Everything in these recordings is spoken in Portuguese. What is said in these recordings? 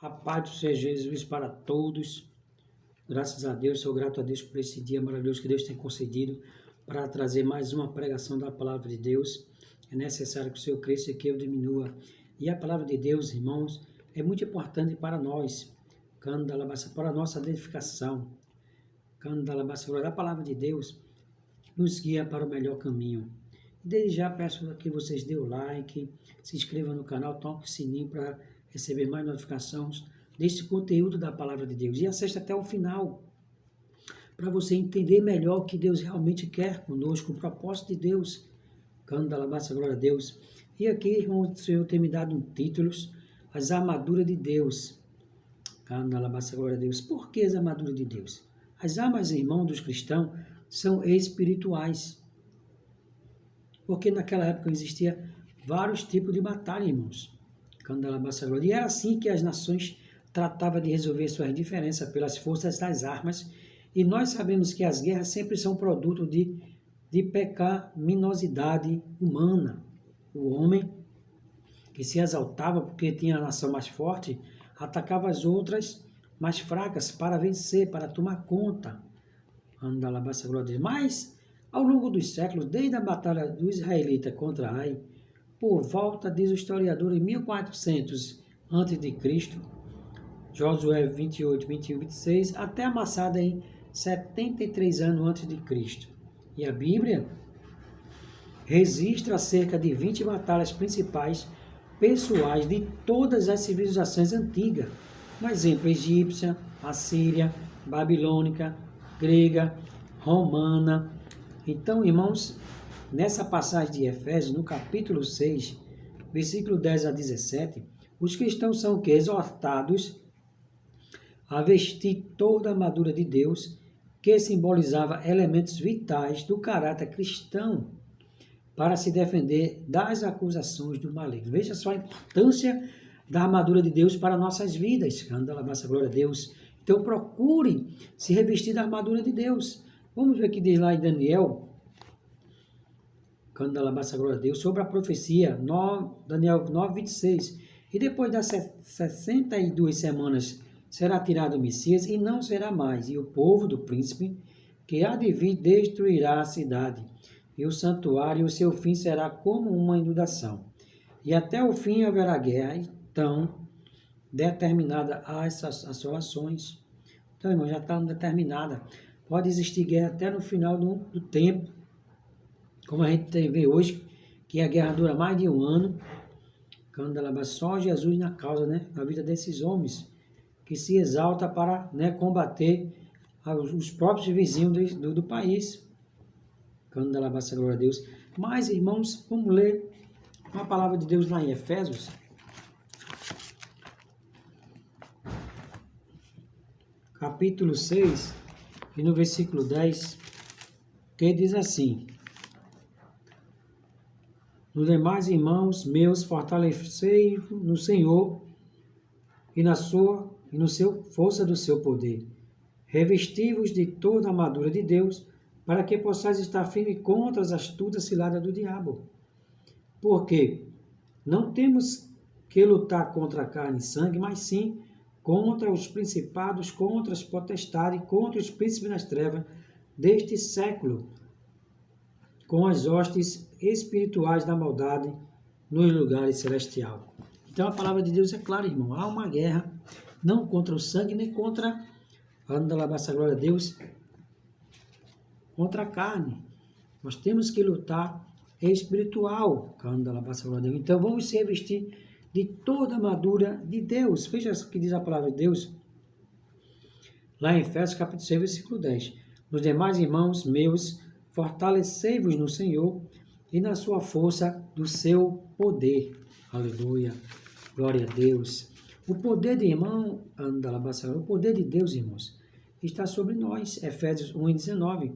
A paz do Senhor Jesus para todos. Graças a Deus, sou grato a Deus por esse dia maravilhoso que Deus tem concedido para trazer mais uma pregação da palavra de Deus. É necessário que o Senhor cresça e que eu diminua. E a palavra de Deus, irmãos, é muito importante para nós, para a nossa edificação. A palavra de Deus nos guia para o melhor caminho. Desde já peço que vocês dêem o like, se inscrevam no canal, toque o sininho para receber mais notificações desse conteúdo da palavra de Deus. E assista até o final, para você entender melhor o que Deus realmente quer conosco, o propósito de Deus. Glória a Deus. E aqui, irmão, o Senhor tem me dado um título, as armaduras de Deus. Glória a Deus. Por que as armaduras de Deus? As armas, irmão, dos cristãos são espirituais. Porque naquela época existia vários tipos de batalha, irmãos. E era assim que as nações tratavam de resolver suas diferenças pelas forças das armas. E nós sabemos que as guerras sempre são produto de pecaminosidade humana. O homem que se exaltava porque tinha a nação mais forte, atacava as outras mais fracas para vencer, para tomar conta. Mas, ao longo dos séculos, desde a batalha do israelita contra Ai, por volta, diz o historiador, em 1400 a.C., Josué 28, 21, 26, até a Massada em 73 anos antes de Cristo. E a Bíblia registra cerca de 20 batalhas principais pessoais de todas as civilizações antigas. Um exemplo, egípcia, assíria, babilônica, grega, romana. Então, irmãos, nessa passagem de Efésios, no capítulo 6, versículo 10 a 17, os cristãos são o que? Exortados a vestir toda a armadura de Deus, que simbolizava elementos vitais do caráter cristão para se defender das acusações do maligno. Veja só a importância da armadura de Deus para nossas vidas. Glória a Deus. Então procure se revestir da armadura de Deus. Vamos ver o que diz lá em Daniel, glória a Deus, sobre a profecia, Daniel 9, 26. E depois das 62 semanas será tirado o Messias e não será mais. E o povo do príncipe que há de vir destruirá a cidade e o santuário, e o seu fim será como uma inundação. E até o fim haverá guerra, então determinada as assolações. Então, irmão, já está determinada. Pode existir guerra até no final do tempo. Como a gente vê hoje, que a guerra dura mais de um ano, só Jesus na causa, na vida desses homens, que se exalta para combater os próprios vizinhos do país. Glória a Deus. Mas, irmãos, vamos ler uma palavra de Deus lá em Efésios. Capítulo 6, e no versículo 10, que diz assim: Nos demais irmãos meus, fortalecei no Senhor e no seu força do seu poder. Revesti-vos de toda a armadura de Deus, para que possais estar firme contra as astutas ciladas do diabo. Porque não temos que lutar contra a carne e sangue, mas sim contra os principados, contra as potestades, contra os príncipes das trevas deste século, com as hostes espirituais da maldade nos lugares celestiais. Então a palavra de Deus é clara, irmão. Há uma guerra, não contra o sangue, nem contra, glória a Deus, contra a carne. Nós temos que lutar espiritual. Glória a Deus. Então vamos se revestir de toda a armadura de Deus. Veja o que diz a palavra de Deus lá em Efésios capítulo 6, versículo 10. Nos demais irmãos meus, fortalecei-vos no Senhor e na sua força do seu poder. Aleluia. Glória a Deus. O poder de irmão, o poder de Deus, irmãos, está sobre nós. Efésios 1:19.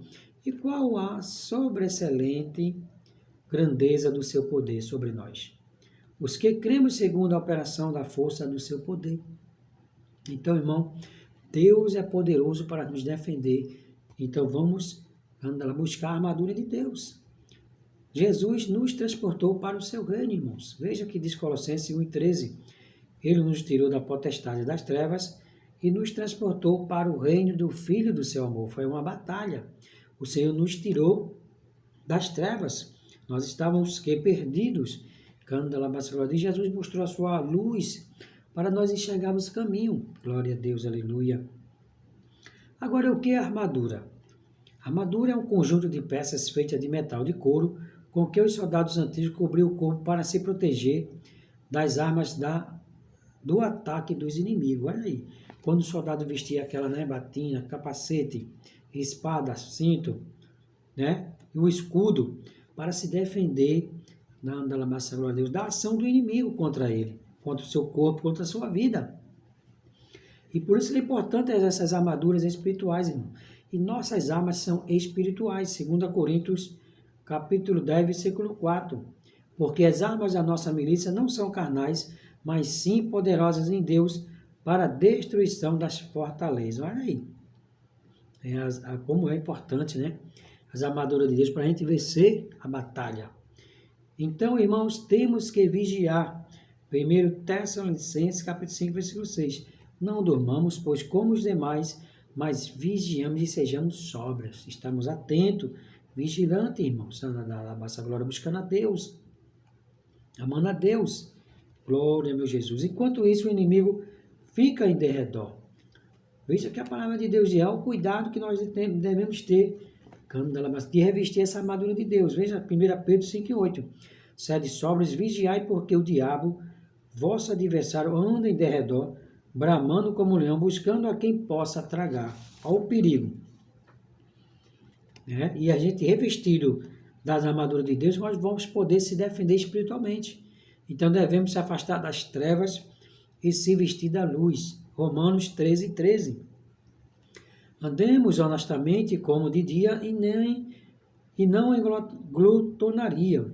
E qual a sobreexcelente grandeza do seu poder sobre nós? Os que cremos segundo a operação da força do seu poder. Então, irmão, Deus é poderoso para nos defender. Então, vamos buscar a armadura de Deus. Jesus nos transportou para o seu reino, irmãos. Veja que diz Colossenses 1:13. Ele nos tirou da potestade das trevas e nos transportou para o reino do Filho do seu amor. Foi uma batalha. O Senhor nos tirou das trevas. Nós estávamos perdidos. E Jesus mostrou a sua luz para nós enxergarmos o caminho. Glória a Deus, aleluia. Agora, o que é armadura? A armadura é um conjunto de peças feitas de metal de couro com que os soldados antigos cobriam o corpo para se proteger das armas do ataque dos inimigos. Olha aí, quando o soldado vestia aquela batina, capacete, espada, cinto, e o escudo, para se defender da ação do inimigo contra ele, contra o seu corpo, contra a sua vida. E por isso é importante essas armaduras espirituais, irmão. E nossas armas são espirituais, 2 Coríntios, capítulo 10, versículo 4. Porque as armas da nossa milícia não são carnais, mas sim poderosas em Deus para a destruição das fortalezas. Olha aí. Como é importante, as armaduras de Deus para a gente vencer a batalha. Então, irmãos, temos que vigiar. 1 Tessalonicenses, capítulo 5, versículo 6. Não dormamos, pois como os demais, mas vigiamos e sejamos sóbrios. Estamos atentos, vigilantes, irmãos, na nossa glória, buscando a Deus, amando a Deus. Glória, meu Jesus. Enquanto isso, o inimigo fica em derredor. Veja que a palavra de Deus é o cuidado que nós devemos ter de revestir essa armadura de Deus. Veja 1 Pedro 5,8. Sede sóbrios, vigiai, porque o diabo, vosso adversário, anda em derredor, bramando como leão, buscando a quem possa tragar. Olha o perigo. E a gente revestido das armaduras de Deus, nós vamos poder se defender espiritualmente. Então devemos se afastar das trevas e se vestir da luz. Romanos 13, 13. Andemos honestamente como de dia e não em glutonaria,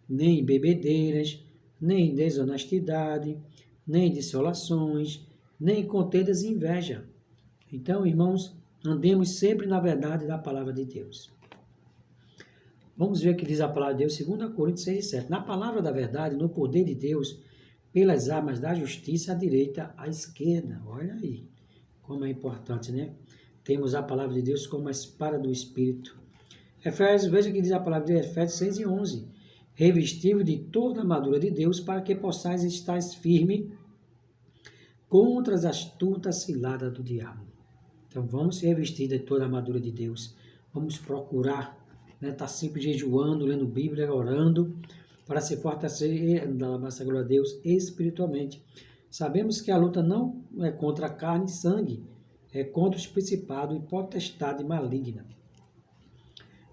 nem em bebedeiras, nem em desonestidade, nem em dissolações, nem em contendas e inveja. Então, irmãos, andemos sempre na verdade da palavra de Deus. Vamos ver o que diz a palavra de Deus, 2 Coríntios 6, 7. Na palavra da verdade, no poder de Deus, pelas armas da justiça, à direita, à esquerda. Olha aí, como é importante, Temos a palavra de Deus como a espada do Espírito. Efésios, veja o que diz a palavra de Deus, Efésios 6 e 11. Revestido de toda a armadura de Deus, para que possais estar firme contra as astutas ciladas do diabo. Então, vamos se revestir de toda a armadura de Deus. Vamos procurar, estar sempre jejuando, lendo Bíblia, orando, para se fortalecer, da nossa glória a Deus, espiritualmente. Sabemos que a luta não é contra a carne e sangue, é contra os principados e potestade maligna.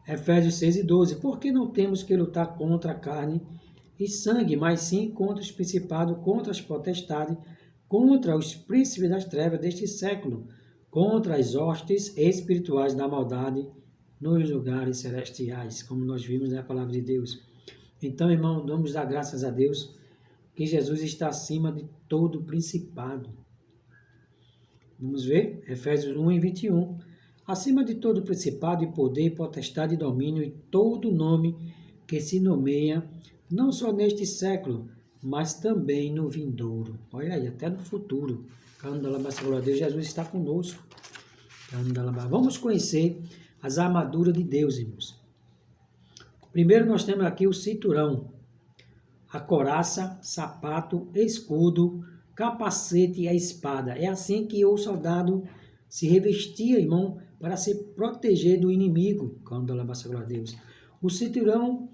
Efésios 6 e 12. Por que não temos que lutar contra a carne e sangue, mas sim contra os principados, contra as potestades, contra os príncipes das trevas deste século, contra as hostes espirituais da maldade nos lugares celestiais, como nós vimos na palavra de Deus. Então, irmão, vamos dar graças a Deus que Jesus está acima de todo principado. Vamos ver? Efésios 1 e 21. Acima de todo principado e poder, potestade e domínio e todo nome que se nomeia, não só neste século, mas também no vindouro. Olha aí, até no futuro. Glória a Deus, Jesus está conosco. Vamos conhecer as armaduras de Deus, irmãos. Primeiro nós temos aqui o cinturão, a couraça, sapato, escudo, capacete e a espada. É assim que o soldado se revestia, irmão, para se proteger do inimigo. Glória a Deus. O cinturão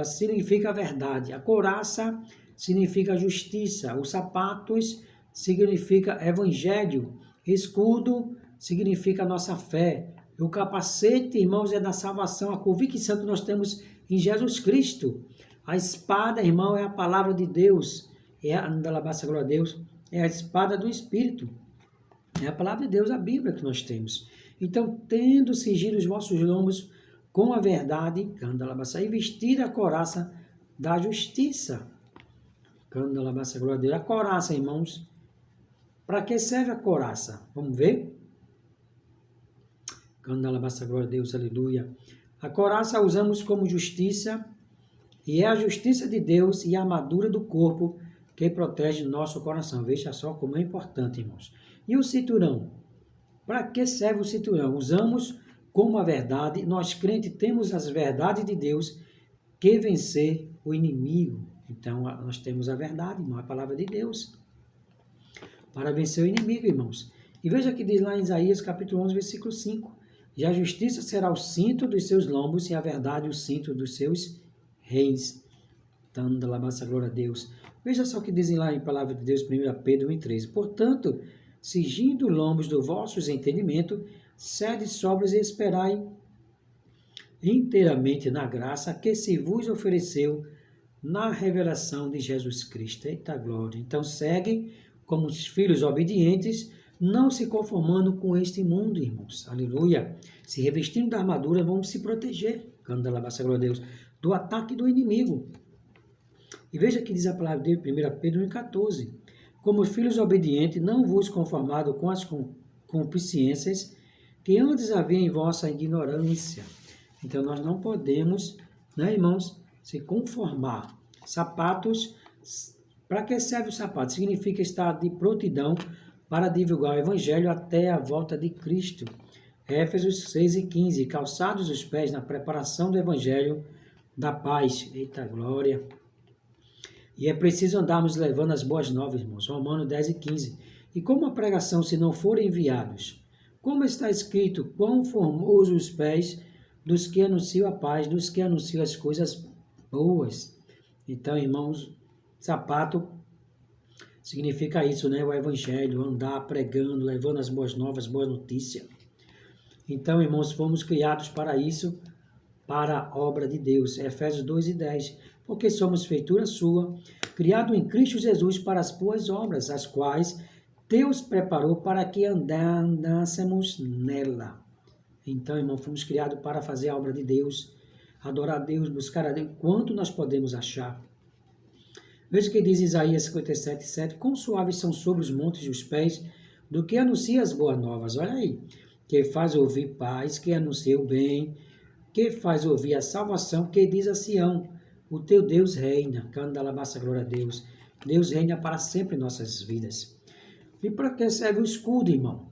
significa a verdade. A couraça significa a justiça. Os sapatos significa evangelho. Escudo significa a nossa fé. O capacete, irmãos, é da salvação, a convicção que nós temos em Jesus Cristo. A espada, irmão, é a palavra de Deus. Glória a Deus, é a espada do Espírito. É a palavra de Deus, a Bíblia que nós temos. Então, tendo cingido os vossos lombos com a verdade, e vestir a couraça da justiça. Glória a Deus. A couraça, irmãos. Para que serve a couraça? Vamos ver? Glória a Deus, aleluia. A couraça usamos como justiça, e é a justiça de Deus e a armadura do corpo que protege o nosso coração. Veja só como é importante, irmãos. E o cinturão? Para que serve o cinturão? Usamos como a verdade. Nós crentes temos as verdades de Deus que vencer o inimigo. Então, nós temos a verdade, irmão, a palavra de Deus, para vencer o inimigo, irmãos. E veja que diz lá em Isaías, capítulo 11, versículo 5. E a justiça será o cinto dos seus lombos e a verdade o cinto dos seus reis. Dando alabança, glória a Deus. Veja só o que dizem lá em palavra de Deus, 1 Pedro 1,13. Portanto, cingindo lombos do vosso entendimento, sede sóbrios e esperai inteiramente na graça que se vos ofereceu na revelação de Jesus Cristo. Eita glória! Então segue como os filhos obedientes, não se conformando com este mundo, irmãos. Aleluia! Se revestindo da armadura, vamos se proteger, canta a glória a Deus, do ataque do inimigo. E veja que diz a palavra de 1 Pedro 1,14. Como filhos obedientes, não vos conformado com as concupiscências que antes havia em vossa ignorância. Então nós não podemos, né, irmãos, se conformar. Sapatos, para que serve o sapato? Significa estar de prontidão para divulgar o evangelho até a volta de Cristo. Éfesos 6:15. Calçados os pés na preparação do evangelho da paz. Eita glória! E é preciso andarmos levando as boas novas, irmãos. Romanos 10:15. E como a pregação, se não forem enviados? Como está escrito, quão formosos os pés dos que anunciam a paz, dos que anunciam as coisas boas. Então, irmãos, sapato significa isso, né? O evangelho, andar pregando, levando as boas novas, boas notícias. Então, irmãos, fomos criados para isso, para a obra de Deus. Efésios 2:10. Porque somos feitura sua, criado em Cristo Jesus para as boas obras, as quais Deus preparou para que andássemos nela. Então, irmão, fomos criados para fazer a obra de Deus, adorar a Deus, buscar a Deus, quanto nós podemos achar. Veja o que diz Isaías 57:7. Quão suaves são sobre os montes os pés do que anuncia as boas novas. Olha aí, que faz ouvir paz, que anuncia o bem, que faz ouvir a salvação, que diz a Sião, o teu Deus reina. Canta alabança, glória a Deus. Deus reina para sempre em nossas vidas. E para que serve o escudo, irmão?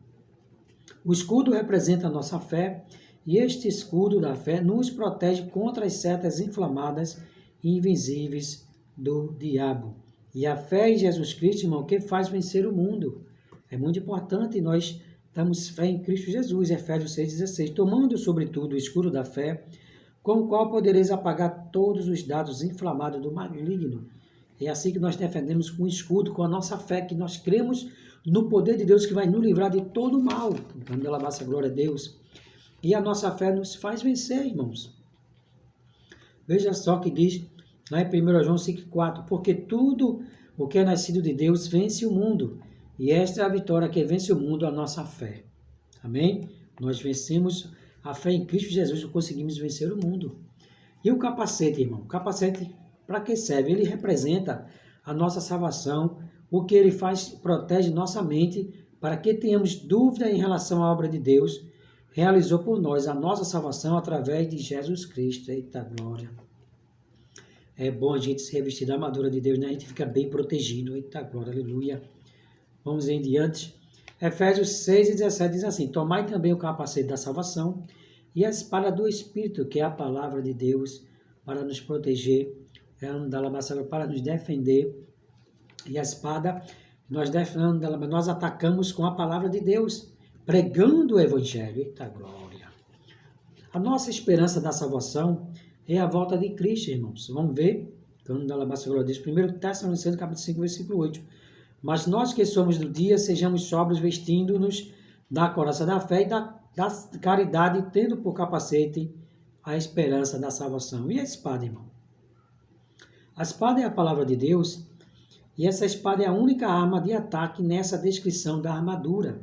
O escudo representa a nossa fé, e este escudo da fé nos protege contra as setas inflamadas e invisíveis do diabo. E a fé em Jesus Cristo, irmão, que faz vencer o mundo. É muito importante nós damos fé em Cristo Jesus, Efésios 6:16. Tomando, sobretudo, o escudo da fé, com o qual podereis apagar todos os dados inflamados do maligno. É assim que nós defendemos com o escudo, com a nossa fé, que nós cremos no poder de Deus que vai nos livrar de todo o mal. Então, alabança, glória a Deus. E a nossa fé nos faz vencer, irmãos. Veja só que diz lá em 1 João 5:4. Porque tudo o que é nascido de Deus vence o mundo. E esta é a vitória que vence o mundo, a nossa fé. Amém? Nós vencemos a fé em Cristo Jesus, conseguimos vencer o mundo. E o capacete, irmão? O capacete, para que serve? Ele representa a nossa salvação. O que ele faz, protege nossa mente, para que tenhamos dúvida em relação à obra de Deus, realizou por nós a nossa salvação através de Jesus Cristo. Eita glória! É bom a gente se revestir da armadura de Deus, né? A gente fica bem protegido. Eita glória, aleluia! Vamos em diante. Efésios 6:17 diz assim: tomai também o capacete da salvação e a espada do Espírito, que é a palavra de Deus, para nos proteger, para nos defender. E a espada, nós atacamos com a palavra de Deus, pregando o Evangelho. Eita glória! A nossa esperança da salvação é a volta de Cristo, irmãos. Vamos ver, quando ela basta glória a Deus, 1 Tessalonicenses, capítulo 5, versículo 8. Mas nós que somos do dia, sejamos sóbrios, vestindo-nos da couraça da fé e da caridade, tendo por capacete a esperança da salvação. E a espada, irmão? A espada é a palavra de Deus, e essa espada é a única arma de ataque nessa descrição da armadura.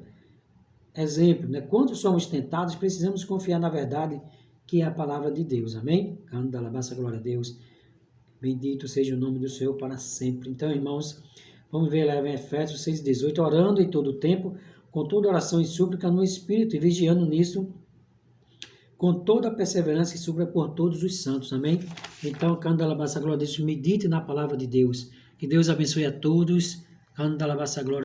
Exemplo, né? Quando somos tentados, precisamos confiar na verdade, que é a palavra de Deus. Amém? Canta, alabança, glória a Deus. Bendito seja o nome do Senhor para sempre. Então, irmãos, vamos ver lá em Efésios 6:18. Orando em todo o tempo, com toda oração e súplica no Espírito, e vigiando nisso, com toda a perseverança e súplica por todos os santos. Amém? Então, canta, alabança, glória a Deus. Medite na palavra de Deus, Que Deus abençoe a todos. Canta a glória.